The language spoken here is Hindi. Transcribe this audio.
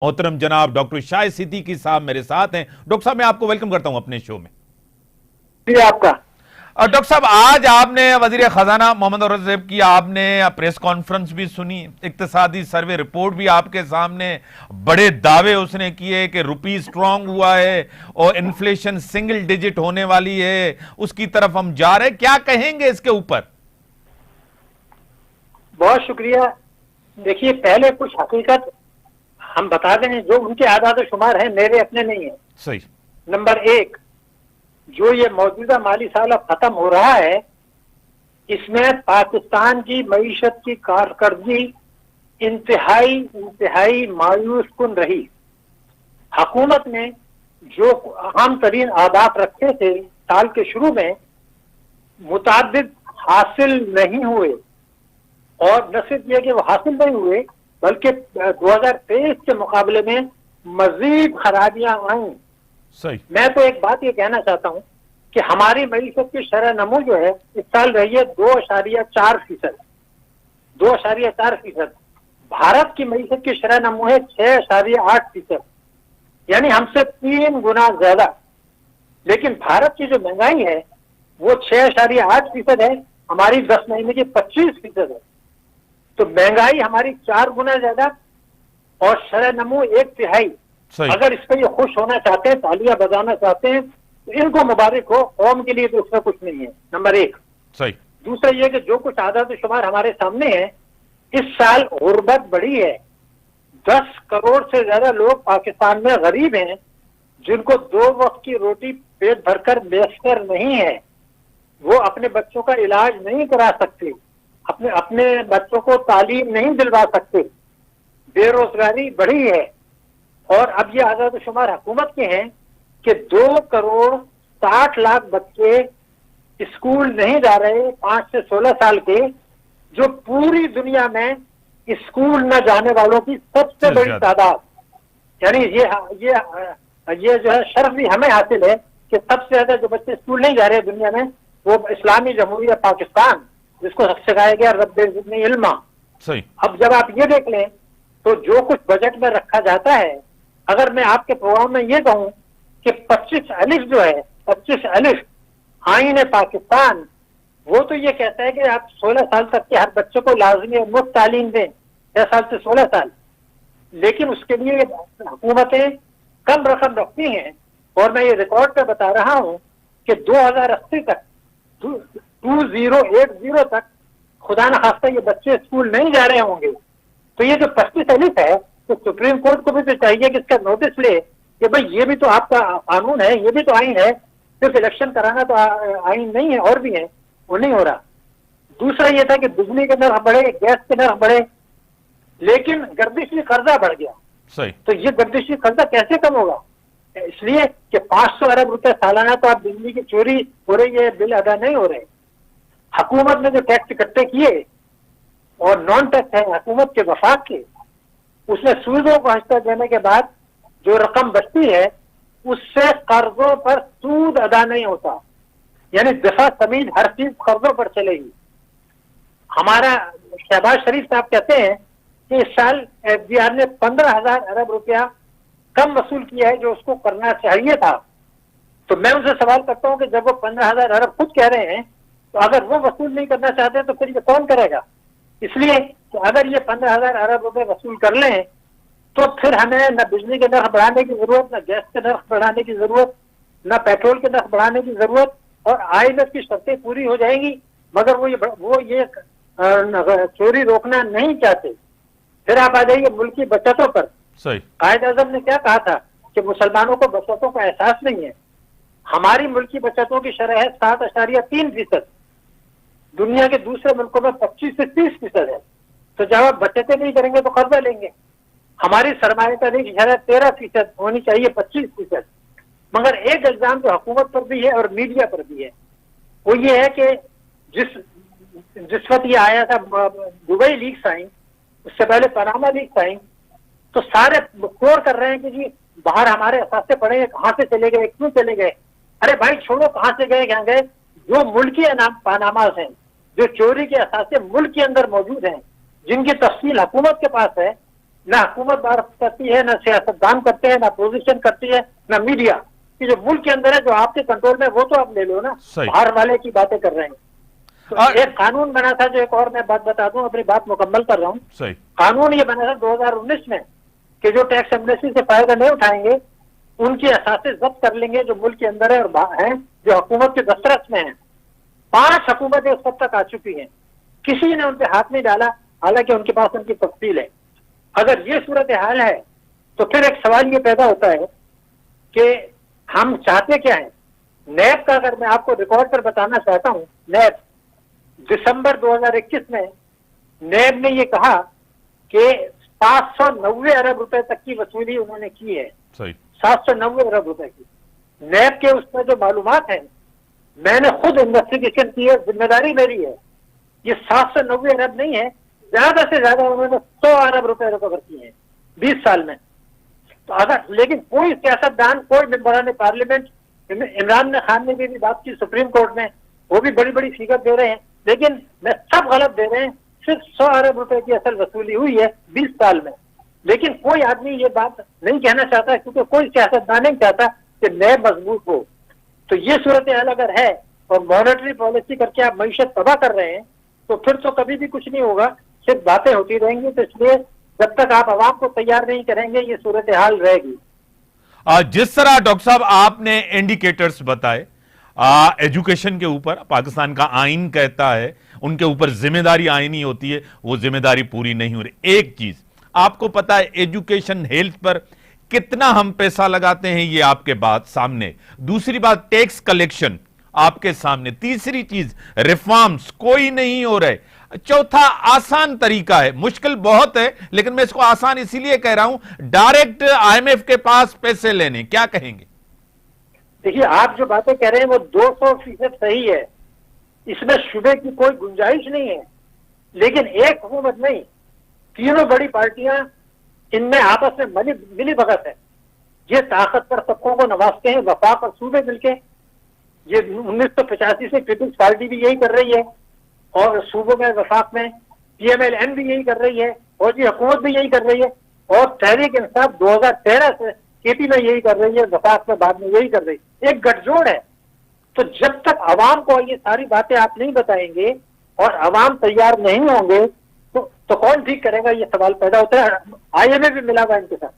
मोहतरम जनाब डॉक्टर शाहिद सिद्दीकी साहब मेरे साथ हैं। डॉक्टर साहब, मैं आपको वेलकम करता हूं अपने शो में। जी आपका। और डॉक्टर साहब, आज आपने वजीर खजाना मोहम्मद औरत साहब की आपने प्रेस कॉन्फ्रेंस भी सुनी, इक्तिसादी सर्वे रिपोर्ट भी आपके सामने, बड़े दावे उसने किए कि रुपी स्ट्रांग हुआ है और इन्फ्लेशन सिंगल डिजिट होने वाली है, उसकी तरफ हम जा रहे हैं। क्या कहेंगे इसके ऊपर? बहुत शुक्रिया। देखिए, पहले कुछ हकीकत हम बता दें, जो उनके आदाद शुमार हैं, मेरे अपने नहीं है। सही। नंबर एक, जो ये मौजूदा माली साल अब खत्म हो रहा है, इसमें पाकिस्तान की मईशत की कारकर्दगी इंतहाई मायूस कुन रही। हुकूमत ने जो अहम तरीन आदात रखे थे साल के शुरू में, मुताबिद हासिल नहीं हुए। और न सिर्फ ये कि वो हासिल नहीं हुए, बल्कि 2023 के मुकाबले में मजीद खराबियां आई। सही। मैं तो एक बात ये कहना चाहता हूं कि हमारी मईशत की शरह नमू जो है इस साल रही है 2.4%। 2.4%। भारत की मईशत की शरह नमू है 6.8%, यानी हमसे 3 गुना ज्यादा। लेकिन भारत की जो महंगाई है वो 6.8% है, हमारी 10 महीने की 25% है। तो महंगाई हमारी 4 गुना ज्यादा और शरह नमू 1/3। अगर इस पर ये खुश होना चाहते हैं, तालियां बजाना चाहते हैं, तो इनको मुबारक हो। कौम के लिए तो उसमें कुछ नहीं है, नंबर एक। सही। दूसरा ये कि जो कुछ आदाद शुमार हमारे सामने है, इस साल गुर्बत बढ़ी है। 10 करोड़ से ज्यादा लोग पाकिस्तान में गरीब हैं, जिनको 2 वक्त की रोटी पेट भरकर मैसर नहीं है। वो अपने बच्चों का इलाज नहीं करा सकते, अपने बच्चों को तालीम नहीं दिलवा सकते। बेरोजगारी बढ़ी है। और अब ये आजाद शुमार हुकूमत के हैं कि 2 करोड़ 60 लाख बच्चे स्कूल नहीं जा रहे 5 से 16 साल के, जो पूरी दुनिया में स्कूल न जाने वालों की सबसे बड़ी तादाद। यानी ये जो है शर्फ भी हमें हासिल है कि सबसे ज्यादा जो बच्चे स्कूल नहीं जा रहे दुनिया में, वो इस्लामी जमहूरिया पाकिस्तान, जिसको सिखाया गया रब्बे ज़िदनी इल्मा। सही। अब जब आप ये देख लें तो जो कुछ बजट में रखा जाता है, अगर मैं आपके प्रोग्राम में ये कहूं कि 25 अलिफ जो है, 25 अलिफ आईन पाकिस्तान, वो तो ये कहता है कि आप 16 साल तक के हर बच्चे को लाजमी और मुफ्त तालीम दें, 6 साल से 16 साल। लेकिन उसके लिए हुकूमतें कम रकम रखती हैं। और मैं ये रिकॉर्ड पे बता रहा हूं कि 2080 तक, 2080 तक खुदा न खास्ता ये बच्चे स्कूल नहीं जा रहे होंगे। तो ये जो 25 अलिफ है, तो सुप्रीम कोर्ट को भी तो चाहिए कि इसका नोटिस ले कि भाई ये भी तो आपका कानून है, ये भी तो आइन है, सिर्फ इलेक्शन कराना तो आइन नहीं है, और भी है, वो नहीं हो रहा। दूसरा ये था कि बिजली के नर्ख बढ़े, गैस के नर्ख बढ़े, लेकिन गर्दिशी कर्जा बढ़ गया। सही। तो ये गर्दिशी कर्जा कैसे कम होगा? इसलिए कि 500 अरब रुपए सालाना तो आप बिजली की चोरी हो रही है, बिल अदा नहीं हो रहे। हुकूमत ने जो टैक्स इकट्ठे किए और नॉन टैक्स है हुकूमत के वफाक के, उसमें सूदों को हंसता देने के बाद जो रकम बचती है, उससे कर्जों पर सूद अदा नहीं होता। यानी दफा समीज हर चीज कर्जों पर चलेगी। हमारा शहबाज शरीफ साहब कहते हैं कि इस साल एफडीआर ने 15,000 अरब रुपया कम वसूल किया है, जो उसको करना चाहिए था। तो मैं उनसे सवाल करता हूं कि जब वो 15,000 अरब खुद कह रहे हैं, तो अगर वो वसूल नहीं करना चाहते तो फिर ये कौन करेगा? इसलिए कि अगर ये 15,000 अरब रुपए वसूल कर लें, तो फिर हमें न बिजली के नर्ख बढ़ाने की जरूरत, न गैस के नर्ख बढ़ाने की जरूरत, न पेट्रोल के नर्ख बढ़ाने की जरूरत, और IMF की शर्तें पूरी हो जाएंगी। मगर वो ये चोरी रोकना नहीं चाहते। फिर आप आ जाइए मुल्की बचतों पर। सही। कायद आजम ने क्या कहा था कि मुसलमानों को बचतों का एहसास नहीं है। हमारी मुल्की बचतों की शरह है 7.3%। दुनिया के दूसरे मुल्कों में 25 से 30% है। तो जब आप बचतें नहीं करेंगे तो कर्जा लेंगे। हमारी सरमायाकारी की शरह 13% होनी चाहिए, 25%। मगर एक इल्जाम जो हुकूमत पर भी है और मीडिया पर भी है, वो ये है कि जिस वक्त ये आया था दुबई लीक्स आई, उससे पहले पनामा लीक्स आई, तो सारे शोर कर रहे हैं कि जी बाहर हमारे असासे पड़े हैं, कहां से चले गए, क्यों चले गए? अरे भाई छोड़ो, कहां से गए, कहां गए? जो मुल्की पानामास हैं, जो चोरी के असासे मुल्क के अंदर मौजूद हैं, जिनकी तफसील हुकूमत के पास है, ना हुकूमत बात करती है, ना सियासतदान करते हैं, ना अपोजिशन करती है, ना मीडिया। कि जो मुल्क के अंदर है, जो आपके कंट्रोल में, वो तो आप ले लो ना, सही। बाहर वाले की बातें कर रहे हैं। तो और- एक कानून बना था, जो एक और मैं बात बता दूं, अपनी बात मुकम्मल कर रहा हूं। सही। कानून ये बना था 2019 में कि जो टैक्स एमनेस्टी से फायदा नहीं उठाएंगे उनकी असासे जब्त कर लेंगे, जो मुल्क के अंदर है और बाहर हैं, जो हुकूमत के दस्तरस में है। 5 हुकूमतें उस तक आ चुकी हैं, किसी ने उन पे हाथ नहीं डाला, हालांकि उनके पास उनकी तफसील है। अगर ये सूरत हाल है तो फिर एक सवाल ये पैदा होता है कि हम चाहते क्या है। नैब का अगर मैं आपको रिकॉर्ड पर बताना चाहता हूं, नैब दिसंबर 2021 में नैब ने ये कहा कि 790 अरब रुपए तक की वसूली उन्होंने की है। सही। 790 अरब रुपए की। नैब के उसमें जो मालूमात है, मैंने खुद इन्वेस्टिगेशन की है, जिम्मेदारी मेरी है। ये 790 अरब नहीं है, ज्यादा से ज्यादा उन्होंने 100 अरब रुपए रिकवर किए हैं 20 साल में। तो अगर, लेकिन कोई सियासतदान, कोई मेंबरान पार्लियामेंट, इमरान खान ने भी बात की सुप्रीम कोर्ट में, वो भी बड़ी बड़ी फिगर दे रहे हैं, लेकिन मैं सब गलत दे रहे हैं। सिर्फ 100 अरब रुपए की असल वसूली हुई है 20 साल में। लेकिन कोई आदमी ये बात नहीं कहना चाहता, क्योंकि कोई सियासतदान नहीं चाहता कि नैब मजबूत हो। तो ये सूरत हाल अगर है और मॉनेटरी पॉलिसी करके आप मईशत तबाह कर रहे हैं, तो फिर तो कभी भी कुछ नहीं होगा, सिर्फ बातें होती रहेंगी। तो इसलिए जब तक आप आवाम को तैयार नहीं करेंगे, ये सूरत हाल रहेगी। जिस तरह डॉक्टर साहब आपने इंडिकेटर्स बताए एजुकेशन के ऊपर, पाकिस्तान का आइन कहता है उनके ऊपर जिम्मेदारी आईनी होती है, वो जिम्मेदारी पूरी नहीं हो रही। एक चीज आपको पता है, एजुकेशन हेल्थ पर कितना हम पैसा लगाते हैं, ये आपके बात सामने। दूसरी बात, टैक्स कलेक्शन आपके सामने। तीसरी चीज, रिफॉर्म्स कोई नहीं हो रहे। चौथा, आसान तरीका है, मुश्किल बहुत है, लेकिन मैं इसको आसान इसीलिए कह रहा हूं, डायरेक्ट आईएमएफ के पास पैसे लेने। क्या कहेंगे? देखिए, आप जो बातें कह रहे हैं वो 200% सही है, इसमें शुबे की कोई गुंजाइश नहीं है। लेकिन एक हुकूमत नहीं, तीनों बड़ी पार्टियां, इनमें आपस में मिली भगत है। ये ताकतवर तबकों को नवाजते हैं, वफाक और सूबे मिलके। ये 1985 से पीपल्स पार्टी भी यही कर रही है, और सूबों में वफाक में पीएमएल-एन भी यही कर रही है, और ये हुकूमत भी यही कर रही है, और तहरीक इंसाफ 2013 से केपी में यही कर रही है, वफाक में बाद में यही कर रही है। एक गठजोड़ है। तो जब तक आवाम को ये सारी बातें आप नहीं बताएंगे और आवाम तैयार नहीं होंगे, तो कौन ठीक करेगा, ये सवाल पैदा होता है। आईएमएफ भी मिला हुआ इनके साथ।